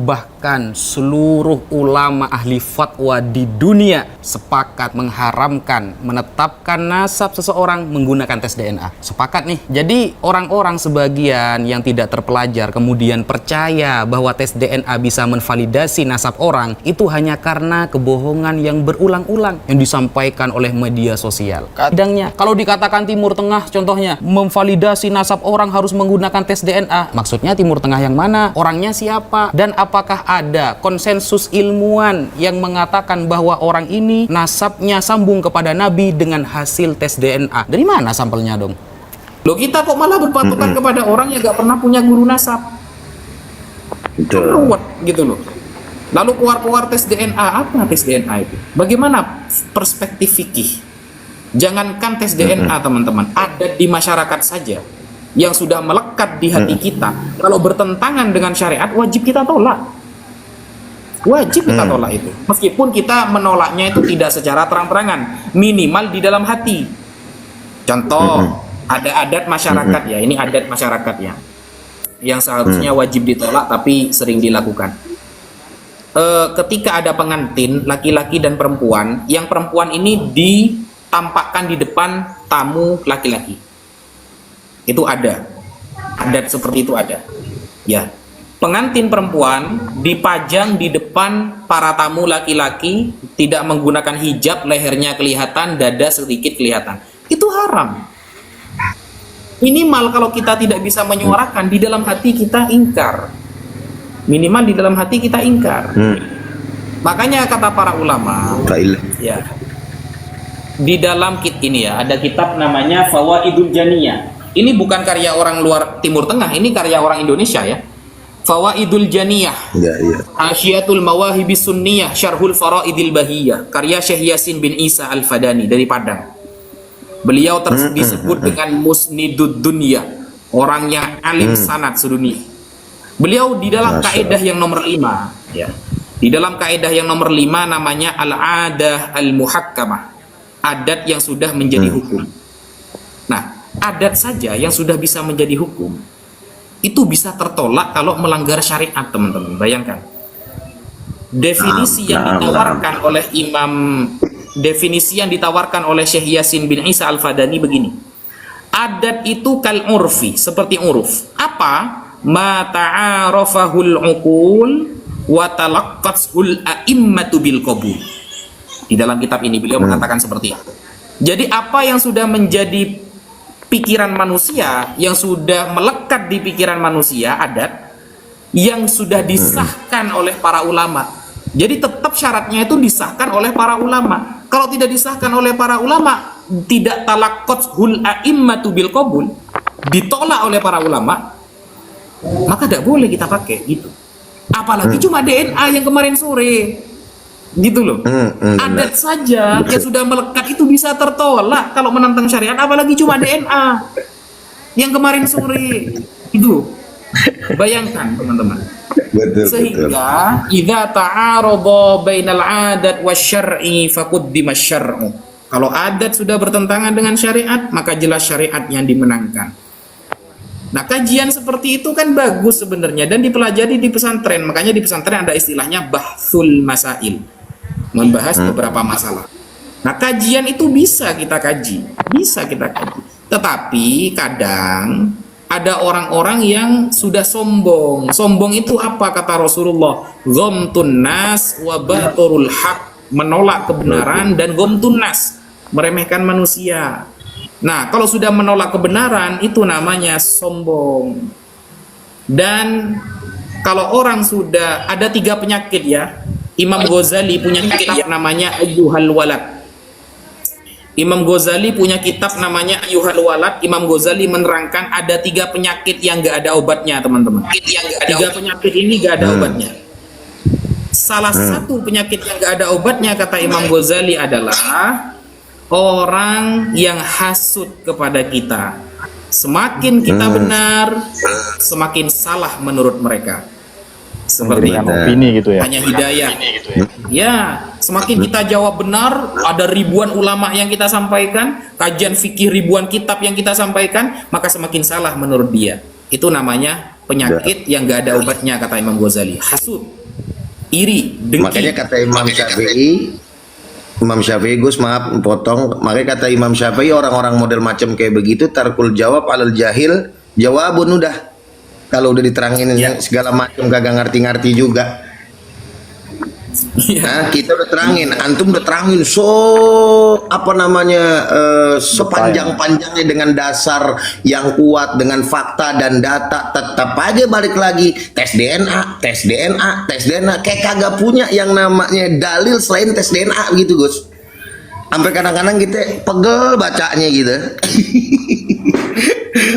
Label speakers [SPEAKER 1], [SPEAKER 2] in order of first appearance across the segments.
[SPEAKER 1] bahkan seluruh ulama ahli fatwa di dunia sepakat mengharamkan menetapkan nasab seseorang menggunakan tes DNA. Sepakat nih. Jadi orang-orang sebagian yang tidak terpelajar kemudian percaya bahwa tes DNA bisa menvalidasi nasab orang, itu hanya karena kebohongan yang berulang-ulang yang disampaikan oleh media sosial. Kadangnya kalau dikatakan Timur Tengah contohnya memvalidasi nasab orang harus menggunakan tes DNA, maksudnya Timur Tengah yang mana? Orangnya siapa? Dan apakah ada konsensus ilmuwan yang mengatakan bahwa orang ini nasabnya sambung kepada Nabi dengan hasil tes DNA? Dari mana sampelnya dong? Loh, kita kok malah berpatokan kepada orang yang gak pernah punya guru nasab? Ruwet gitu loh. Lalu keluar tes DNA. Apa tes DNA itu? Bagaimana perspektif fikih? Jangankan tes DNA teman-teman, ada di masyarakat saja yang sudah melekat di hati kita. Kalau bertentangan dengan syariat, wajib kita tolak. Wajib kita tolak itu. Meskipun kita menolaknya itu tidak secara terang-terangan, minimal di dalam hati. Contoh, ada adat masyarakat ya, ini adat masyarakat ya, yang seharusnya wajib ditolak tapi sering dilakukan. Ketika ada pengantin laki-laki dan perempuan, yang perempuan ini ditampakkan di depan tamu laki-laki, itu ada adat seperti itu, ada ya. Pengantin perempuan dipajang di depan para tamu laki-laki, tidak menggunakan hijab, lehernya kelihatan, dada sedikit kelihatan, itu haram. Minimal kalau kita tidak bisa menyuarakan, di dalam hati kita ingkar. Minimal di dalam hati kita ingkar. Makanya kata para ulama, ya, di dalam ini ya, ada kitab namanya Fawaidul Janiyah. Ini bukan karya orang luar Timur Tengah, ini karya orang Indonesia ya. Fawaidul Janiyah, Hasyiatul Mawahibis Sunniyah, Syarhul Faraidil Bahiyah, karya Syekh Yasin bin Isa Al-Fadani dari Padang. Beliau disebut dengan Musnidud Dunya, orang yang alim sanad sedunia. Beliau di dalam kaidah yang nomor 5 ya. Di dalam kaidah yang nomor 5 namanya Al-Adah Al-Muhakkamah, adat yang sudah menjadi hukum. Nah, adat saja yang sudah bisa menjadi hukum itu bisa tertolak kalau melanggar syariat, teman-teman. Bayangkan. Definisi yang ditawarkan oleh definisi yang ditawarkan oleh Syekh Yasin bin Isa Al-Fadani begini. Adat itu kal urfi, seperti uruf. Apa? Ma ta'arafahul uqul wa talaqqatshul a'immatu bil qabul. Di dalam kitab ini beliau mengatakan seperti itu. Jadi apa yang sudah menjadi pikiran manusia, yang sudah melekat di pikiran manusia, adat yang sudah disahkan oleh para ulama. Jadi tetap syaratnya itu disahkan oleh para ulama. Kalau tidak disahkan oleh para ulama, tidak talaqqatshul a'immatu bil qabul, ditolak oleh para ulama, maka tidak boleh kita pakai gitu. Apalagi cuma DNA yang kemarin sore gitu loh. Adat saja yang sudah melekat itu bisa tertolak kalau menentang syariat, apalagi cuma DNA yang kemarin sore itu. Bayangkan teman-teman. Sehingga idza ta'arada bainal adat wasyar'i faquddima syar'u. Kalau adat sudah bertentangan dengan syariat, maka jelas syariat yang dimenangkan. Nah, kajian seperti itu kan bagus sebenarnya dan dipelajari di pesantren. Makanya di pesantren ada istilahnya bahsul masail, membahas beberapa masalah. Nah, kajian itu bisa kita kaji, Tetapi kadang ada orang-orang yang sudah sombong. Sombong itu apa kata Rasulullah? Ghamtun nas wa baturul haq, menolak kebenaran, dan ghamtun nas, meremehkan manusia. Nah, kalau sudah menolak kebenaran itu namanya sombong. Dan kalau orang sudah ada 3 penyakit ya. Imam Ghazali punya kitab namanya Ayyuhal Walad. Imam Ghazali punya kitab namanya Ayyuhal Walad. Imam Ghazali menerangkan ada 3 penyakit yang gak ada obatnya, teman-teman. 3 penyakit ini gak ada obatnya. Salah satu penyakit yang gak ada obatnya kata Imam Ghazali adalah orang yang hasud kepada kita. Semakin kita benar, semakin salah menurut mereka. Seperti itu.
[SPEAKER 2] Opini gitu ya.
[SPEAKER 1] Hanya hidayah. Ya, semakin kita jawab benar, ada ribuan ulama yang kita sampaikan, kajian fikih ribuan kitab yang kita sampaikan, maka semakin salah menurut dia. Itu namanya penyakit yang gak ada obatnya, kata Imam Ghazali. Hasud, iri, dengki.
[SPEAKER 2] Makanya kata Imam Syafi'i, Gus, maaf potong. Makanya kata Imam Syafi'i, orang-orang model macam kayak begitu, tarkul jawab alal jahil, jawabun udah. Kalau udah diterangin segala macam kagak ngerti-ngerti juga. Nah, kita udah terangin, antum udah terangin apa namanya, sepanjang-panjangnya dengan dasar yang kuat, dengan fakta dan data, tetap aja balik lagi tes DNA, tes DNA, tes DNA, kayak kagak punya yang namanya dalil selain tes DNA gitu, Gus. Sampai kadang-kadang kita pegel bacanya gitu.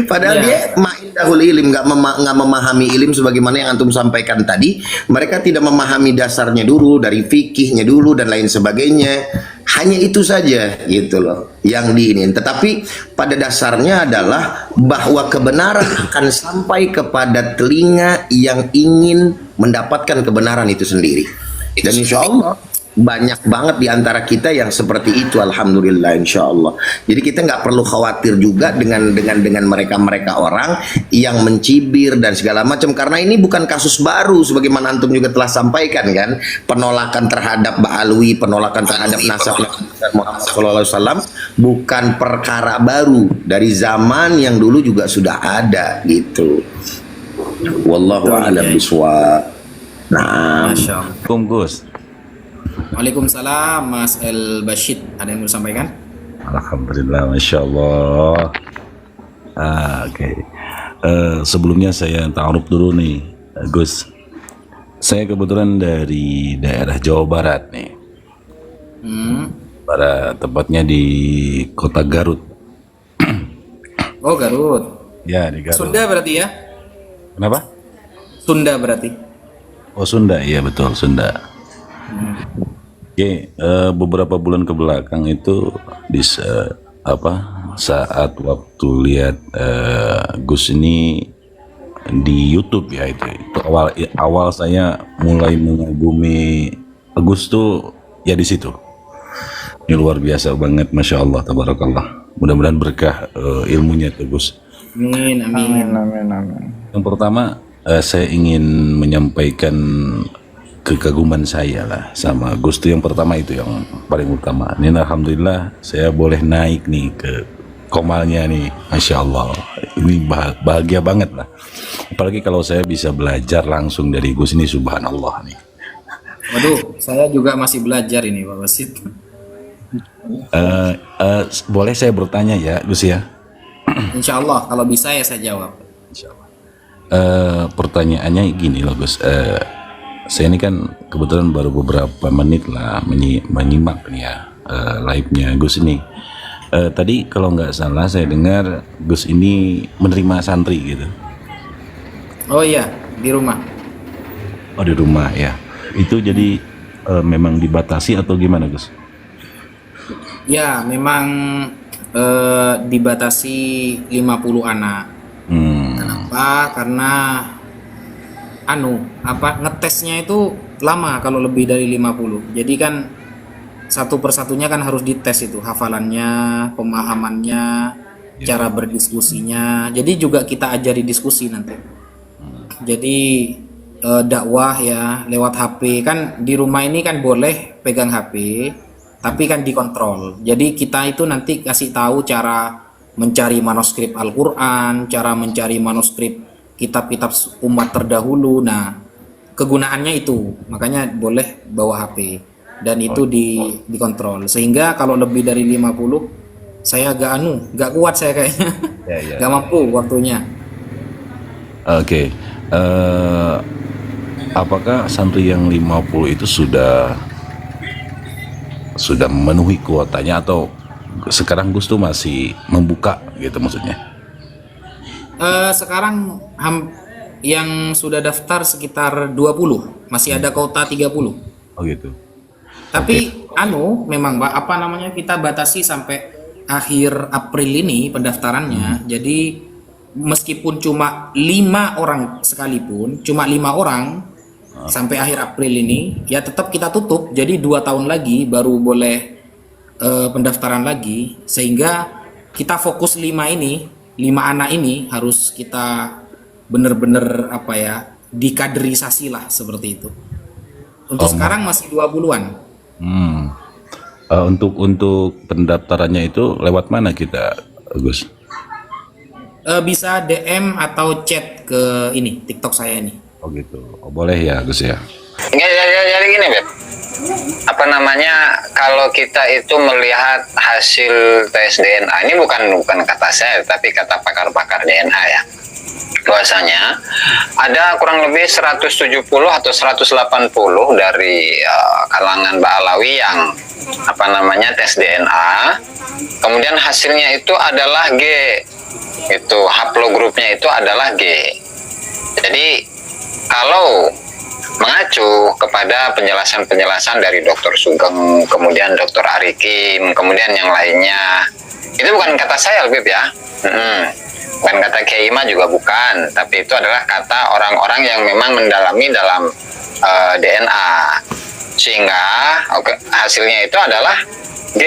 [SPEAKER 2] Padahal dia ma'indahul ilim, nggak memahami ilim sebagaimana yang antum sampaikan tadi. Mereka tidak memahami dasarnya dulu, dari fikihnya dulu dan lain sebagainya. Hanya itu saja gitu loh yang diinin. Tetapi pada dasarnya adalah bahwa kebenaran akan sampai kepada telinga yang ingin mendapatkan kebenaran itu sendiri. Dan insya Allah banyak banget di antara kita yang seperti itu, alhamdulillah, insya Allah. Jadi kita nggak perlu khawatir juga dengan mereka orang yang mencibir dan segala macam, karena ini bukan kasus baru sebagaimana antum juga telah sampaikan kan, penolakan terhadap Ba'alwi, penolakan terhadap nasab Muhammad SAW bukan perkara baru, dari zaman yang dulu juga sudah ada gitu. Wallahu a'lam bishawab. Nah,
[SPEAKER 3] Assalamualaikum Gus.
[SPEAKER 1] Waalaikumsalam Mas El Bashid, ada yang mau sampaikan?
[SPEAKER 3] Alhamdulillah, Masya Allah. Oke. Sebelumnya saya ta'aruf dulu nih, Gus. Saya kebetulan dari daerah Jawa Barat nih. Pada tepatnya di kota Garut.
[SPEAKER 1] Oh, Garut.
[SPEAKER 3] Ya, di Garut.
[SPEAKER 1] Sunda berarti ya?
[SPEAKER 3] Kenapa?
[SPEAKER 1] Sunda berarti.
[SPEAKER 3] Oh, Sunda, iya betul, Sunda. Oke, beberapa bulan ke belakang itu di saat waktu lihat Gus ini di YouTube ya, itu awal saya mulai mengagumi Gus tuh ya di situ. Ini luar biasa banget, Masya Allah, tabarakallah. Mudah-mudahan berkah ilmunya tuh Gus.
[SPEAKER 1] Amin, amin.
[SPEAKER 3] Yang pertama saya ingin menyampaikan kekaguman saya lah sama Gus tuh, yang pertama itu yang paling utama. Ini alhamdulillah saya boleh naik nih ke komalnya nih, Masya Allah. Ini bahagia banget lah. Apalagi kalau saya bisa belajar langsung dari Gus ini, subhanallah nih.
[SPEAKER 1] Waduh, saya juga masih belajar ini Pak Wasid.
[SPEAKER 3] Boleh saya bertanya ya Gus ya?
[SPEAKER 1] Insya Allah kalau bisa ya saya jawab.
[SPEAKER 3] Insya Allah. Pertanyaannya gini loh Gus. Saya ini kan kebetulan baru beberapa menit lah menyimak nih ya live-nya Gus ini. Tadi kalau nggak salah saya dengar Gus ini menerima santri gitu.
[SPEAKER 1] Oh iya, di rumah.
[SPEAKER 3] Oh, di rumah ya. Itu jadi memang dibatasi atau gimana Gus?
[SPEAKER 1] Ya, memang dibatasi 50 anak. Kenapa? Karena ngetesnya itu lama kalau lebih dari 50. Jadi kan satu persatunya kan harus dites itu, hafalannya, pemahamannya, cara berdiskusinya. Jadi juga kita ajari diskusi nanti. Jadi dakwah ya lewat HP, kan di rumah ini kan boleh pegang HP, tapi kan dikontrol. Jadi kita itu nanti kasih tahu cara mencari manuskrip Al-Quran, cara mencari manuskrip kitab-kitab umat terdahulu. Nah, kegunaannya itu, makanya boleh bawa HP dan itu dikontrol. Sehingga kalau lebih dari 50 saya gak kuat saya kayaknya. Gak mampu waktunya.
[SPEAKER 3] Oke. Apakah santri yang 50 itu sudah memenuhi kuotanya atau sekarang Gus tuh masih membuka gitu maksudnya?
[SPEAKER 1] Sekarang yang sudah daftar sekitar 20, masih ada kuota 30.
[SPEAKER 3] Oh gitu.
[SPEAKER 1] Tapi memang Pak, kita batasi sampai akhir April ini pendaftarannya. Jadi meskipun cuma 5 orang sekalipun, cuma 5 orang sampai akhir April ini, ya tetap kita tutup. Jadi 2 tahun lagi baru boleh pendaftaran lagi, sehingga kita fokus 5 anak ini harus kita bener-bener apa ya, dikaderisasi lah seperti itu. Untuk
[SPEAKER 3] Oh,
[SPEAKER 1] sekarang masih 20-an.
[SPEAKER 3] untuk pendaftarannya itu lewat mana kita, Gus?
[SPEAKER 1] Bisa DM atau chat ke ini TikTok saya ini.
[SPEAKER 3] Oh gitu. Oh, boleh ya, Gus ya.
[SPEAKER 4] Jadi gini, Beb. Apa namanya, kalau kita itu melihat hasil tes DNA, ini bukan kata saya, tapi kata pakar-pakar DNA ya. Bahwasanya ada kurang lebih 170 atau 180 dari kalangan Ba'alawi yang apa namanya tes DNA. Kemudian hasilnya itu adalah G. Itu haplogrupnya itu adalah G. Jadi kalau mengacu kepada penjelasan-penjelasan dari Dr. Sugeng, kemudian Dr. Arikim, kemudian yang lainnya, itu bukan kata saya, Beb ya. Bukan kata Kiai Ima juga bukan, tapi itu adalah kata orang-orang yang memang mendalami dalam DNA, sehingga hasilnya itu adalah G.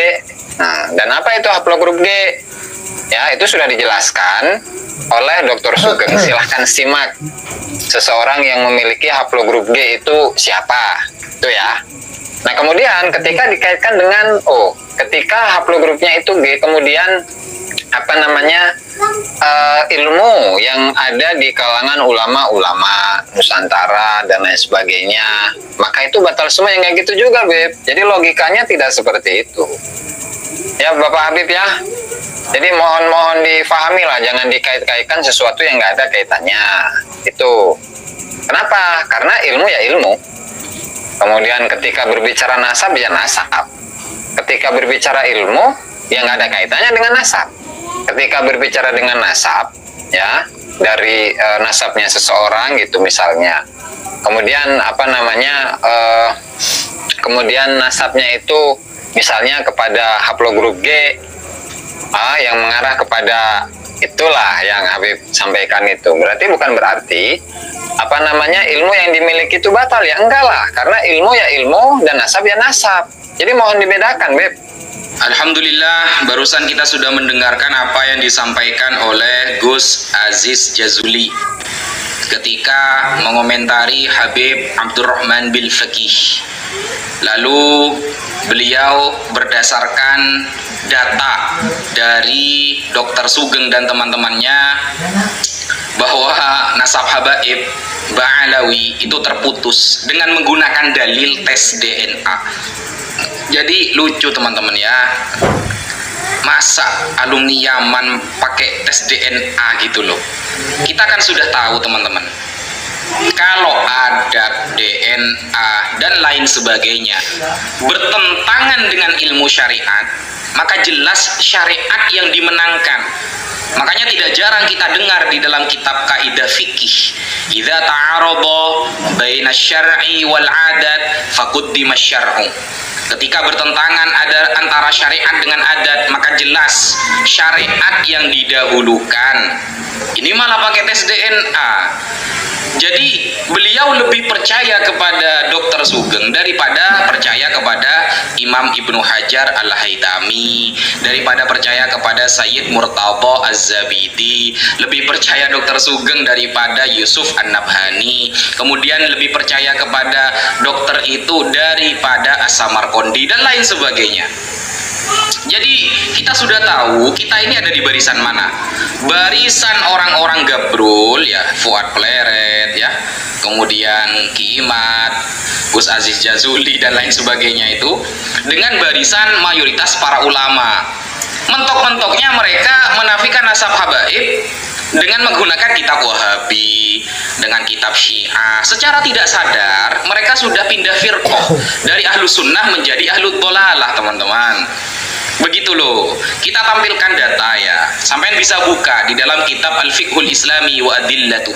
[SPEAKER 4] Nah, dan apa itu haplogrup G? Ya, itu sudah dijelaskan oleh Dr. Sugeng. Silahkan simak. Seseorang yang memiliki haplogrup G itu siapa? Itu ya. Nah, kemudian ketika dikaitkan dengan ketika haplogrupnya itu G, kemudian apa namanya ilmu yang ada di kalangan ulama-ulama Nusantara dan lain sebagainya, maka itu batal semua. Yang kayak gitu juga, Beb. Jadi logikanya tidak seperti itu. Ya, Bapak Habib ya. Jadi mohon difahami lah, jangan dikait-kaitkan sesuatu yang nggak ada kaitannya. Itu kenapa? Karena ilmu ya ilmu. Kemudian ketika berbicara nasab ya nasab. Ketika berbicara ilmu yang nggak ada kaitannya dengan nasab. Ketika berbicara dengan nasab, ya dari nasabnya seseorang gitu misalnya. Kemudian apa namanya? Kemudian nasabnya itu misalnya kepada haplogrup G. Yang mengarah kepada itulah yang Habib sampaikan itu. Berarti bukan berarti apa namanya ilmu yang dimiliki itu batal ya, enggak lah, karena ilmu ya ilmu dan nasab ya nasab. Jadi mohon dibedakan, Beb.
[SPEAKER 5] Alhamdulillah, barusan kita sudah mendengarkan apa yang disampaikan oleh Gus Aziz Jazuli ketika mengomentari Habib Abdurrahman bin Faqih. Lalu beliau berdasarkan data dari Dr. Sugeng dan teman-temannya bahwa nasab habaib Ba'alawi itu terputus dengan menggunakan dalil tes DNA. Jadi lucu teman-teman ya, masa alumni Yaman pakai tes DNA gitu loh. Kita kan sudah tahu teman-teman, kalau ada DNA dan lain sebagainya bertentangan dengan ilmu syariat, maka jelas syariat yang dimenangkan. Makanya tidak jarang kita dengar di dalam kitab kaidah fikih, idza ta'arada baina syar'i wal 'adat faqaddima syar'u. Ketika bertentangan ada antara syariat dengan adat, maka jelas syariat yang didahulukan. Ini malah pakai tes DNA. Jadi beliau lebih percaya kepada Dr. Sugeng daripada percaya kepada Imam Ibnu Hajar Al-Haytami, daripada percaya kepada Sayyid Murtadha Az-Zabidi, lebih percaya Dr. Sugeng daripada Yusuf An-Nabhani, kemudian lebih percaya kepada dokter itu daripada As-Samarqandi dan lain sebagainya. Jadi kita sudah tahu kita ini ada di barisan mana. Barisan orang-orang gabrul ya, Fuad Pleret ya, kemudian Ki Imat, Gus Aziz Jazuli dan lain sebagainya itu, dengan barisan mayoritas para ulama. Mentok-mentoknya mereka menafikan nasab habaib dengan menggunakan kitab Wahabi, dengan kitab Syiah. Secara tidak sadar mereka sudah pindah firqah dari Ahlus Sunnah menjadi Ahlul Dhalalah, teman-teman. Begitu loh, kita tampilkan data ya. Sampai bisa buka di dalam kitab Al-Fiqhul Islami wa Adillatuh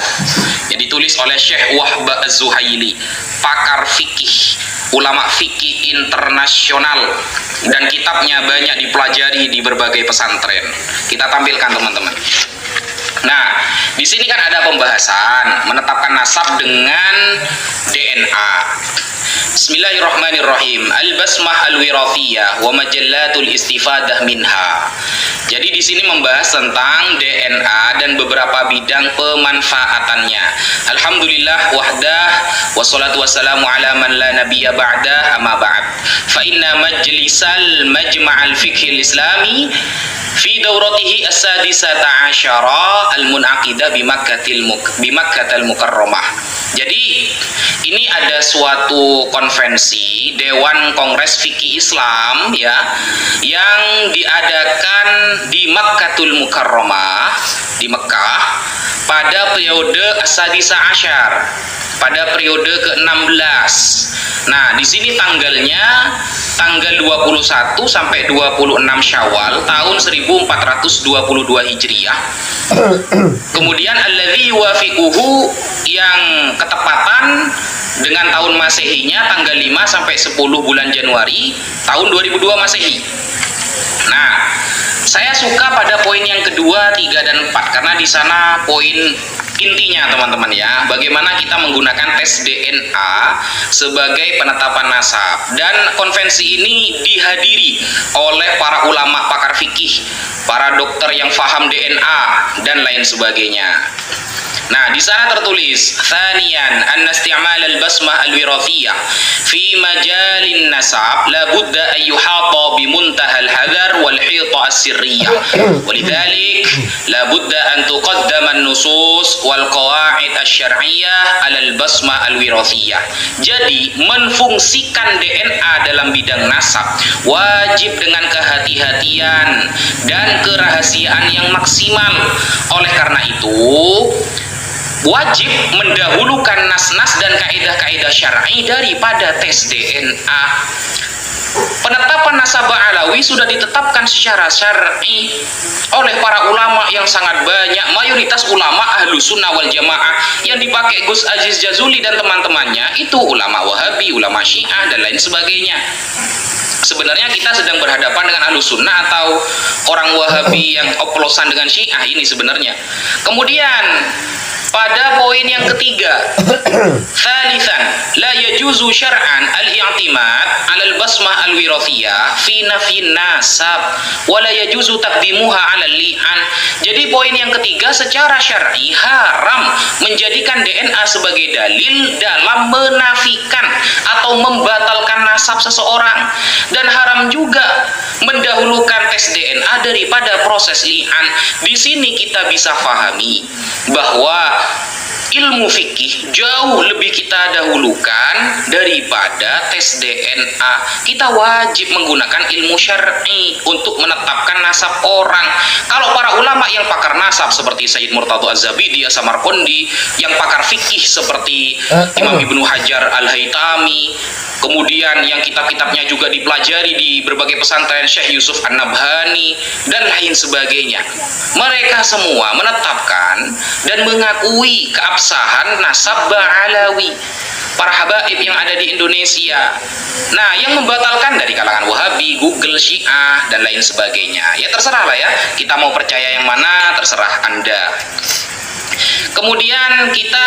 [SPEAKER 5] yang ditulis oleh Syekh Wahba Az-Zuhaili, pakar fikih, ulama fikih internasional, dan kitabnya banyak dipelajari di berbagai pesantren. Kita tampilkan teman-teman. Nah, di sini kan ada pembahasan menetapkan nasab dengan DNA. Bismillahirrahmanirrahim. Al-basmah al-wirathiyah wa majallatul istifadah minha. Jadi di sini membahas tentang DNA dan beberapa bidang pemanfaatannya. Alhamdulillah wahdah wassalatu wassalamu ala man la nabiyya ba'dah amma ba'd. Fa inna majlisal majma'al fiqhil islami fi dauratihi as-sadisata asyara al-munaqida bi Makkatil Mukarramah. Jadi ini ada suatu konvensi Dewan Kongres Fikih Islam ya yang diadakan di Makkatul Mukarramah di Mekah pada periode As-Sadisa Asyar, pada periode ke-16. Nah, di sini tanggalnya tanggal 21 sampai 26 Syawal tahun 1422 Hijriah. Kemudian alladzi yuwafiquhu yang ketepatan dengan tahun Masehinya tanggal 5 sampai 10 bulan Januari tahun 2002 Masehi. Nah, saya suka pada poin yang kedua, 3 dan 4 karena di sana poin intinya teman-teman ya, bagaimana kita menggunakan tes DNA sebagai penetapan nasab, dan konvensi ini dihadiri oleh para ulama pakar fikih, para dokter yang faham DNA dan lain sebagainya. Nah, di sana tertulis, "Thaniyan anna isti'mal al-basmah al-wirathiyah fi majalin nasab la budda an yuhata bi muntaha al-hadar wal hita as-sirriyah. Walidzalik la budda an tuqaddama an-nusus wal qawaid asy-syar'iyyah 'ala al-basmah al-wirathiyah." Jadi, menfungsikan DNA dalam bidang nasab wajib dengan kehati-hatian dan kerahasiaan yang maksimal. Oleh karena itu, wajib mendahulukan nas-nas dan kaidah-kaidah syar'i daripada tes DNA. Penetapan nasabah alawi sudah ditetapkan secara syar'i oleh para ulama yang sangat banyak, mayoritas ulama ahlu sunnah wal jamaah. Yang dipakai Gus Aziz Jazuli dan teman-temannya itu ulama Wahabi, ulama Syiah dan lain sebagainya. Sebenarnya kita sedang berhadapan dengan ahlu sunnah atau orang Wahabi yang oplosan dengan Syiah ini sebenarnya. Kemudian pada poin yang ketiga, thalithan la yajuzu syar'an al-i'timad 'ala al-basmah al-wirathiyah fi nafyin nasab wa la yajuzu taqdimuha 'ala al-li'an. Jadi poin yang ketiga, secara syar'i haram menjadikan DNA sebagai dalil dalam menafikan atau membatalkan nasab seseorang, dan haram juga mendahulukan tes DNA daripada proses li'an. Di sini kita bisa fahami bahwa ilmu fikih jauh lebih kita dahulukan daripada tes DNA. Kita wajib menggunakan ilmu syar'i untuk menetapkan nasab orang. Kalau para ulama yang pakar nasab seperti Sayyid Murtadha Az-Zabidi, As-Samarqandi, yang pakar fikih seperti Imam Ibnu Hajar Al-Haytami, kemudian yang kitab-kitabnya juga dipelajari di berbagai pesantren, Syekh Yusuf An-Nabhani dan lain sebagainya, mereka semua menetapkan dan mengakui keabsahan nasab Ba'alawi, para habaib yang ada di Indonesia. Nah, yang membatalkan dari kalangan Wahabi, Google, Syiah dan lain sebagainya. Ya terserah lah ya, kita mau percaya yang mana terserah Anda. Kemudian kita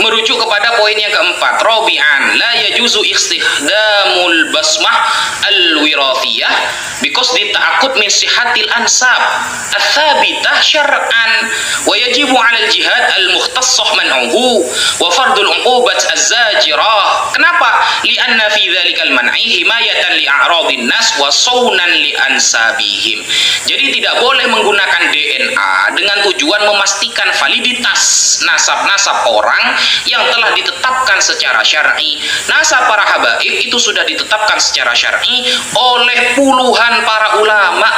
[SPEAKER 5] merujuk kepada poin yang keempat, Rabi'an la yajuzu istikhdamul basmah al-wirathiyah because dita'akud min sihatil ansab ats-tsabitah syar'an wa yajibu 'alal jihad al-mukhtassah man'uhu wa fardul 'uqubat az-zajirah. Kenapa? Li'anna fi dzalikal man'i himayatan li a'radin nas wa saunan li ansabihim. Jadi tidak boleh menggunakan DNA dengan tujuan memastikan validitas nasab-nasab orang yang telah ditetapkan secara syar'i. Nasab para habaib itu sudah ditetapkan secara syar'i oleh puluhan para ulama.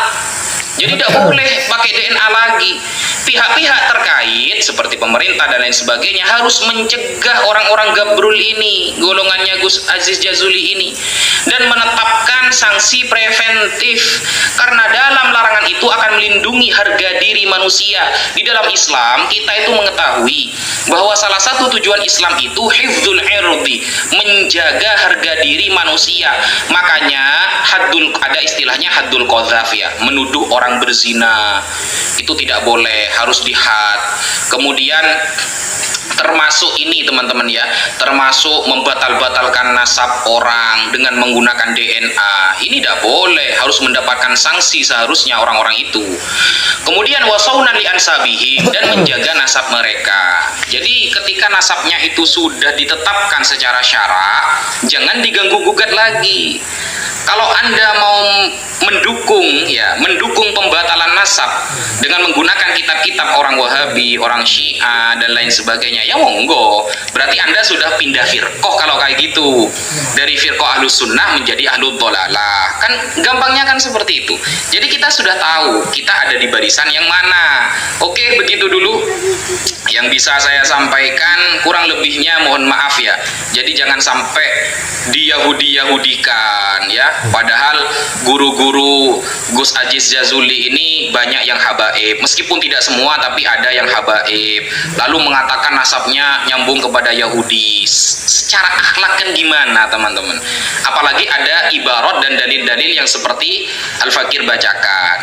[SPEAKER 5] Jadi tidak boleh pakai DNA lagi. Pihak-pihak terkait seperti pemerintah dan lain sebagainya harus mencegah orang-orang gabrul ini, golongannya Gus Aziz Jazuli ini, dan menetapkan sanksi preventif, karena dalam larangan itu akan melindungi harga diri manusia. Di dalam Islam kita itu mengetahui bahwa salah satu tujuan Islam itu hifdzul irdi, menjaga harga diri manusia. Makanya ada istilahnya haddul qadzaf ya, menuduh orang berzina itu tidak boleh, harus dihad. Kemudian termasuk ini teman-teman ya, termasuk membatal-batalkan nasab orang dengan menggunakan DNA. Ini tidak boleh, harus mendapatkan sanksi seharusnya orang-orang itu. Kemudian wasaunan li ansabihim, dan menjaga nasab mereka. Jadi ketika nasabnya itu sudah ditetapkan secara syara, jangan diganggu gugat lagi. Kalau Anda mau mendukung pembatalan nasab dengan menggunakan kitab-kitab orang Wahabi, orang Syiah dan lain sebagainya, ya monggo. Berarti Anda sudah pindah firqah kalau kayak gitu. Dari firqah Ahlus Sunnah menjadi Ahlul Dhalalah. Kan gampangnya kan seperti itu. Jadi kita sudah tahu kita ada di barisan yang mana. Oke, begitu dulu yang bisa saya sampaikan, kurang lebihnya mohon maaf ya. Jadi jangan sampai diyahudi-yahudikan ya. Padahal guru-guru Gus Aziz Jazuli ini banyak yang habaib, meskipun tidak semua tapi ada yang habaib, lalu mengatakan nasabnya nyambung kepada Yahudi. Secara akhlak kan gimana teman-teman? Apalagi ada ibarat dan dalil-dalil yang seperti Al-Fakir bacakan.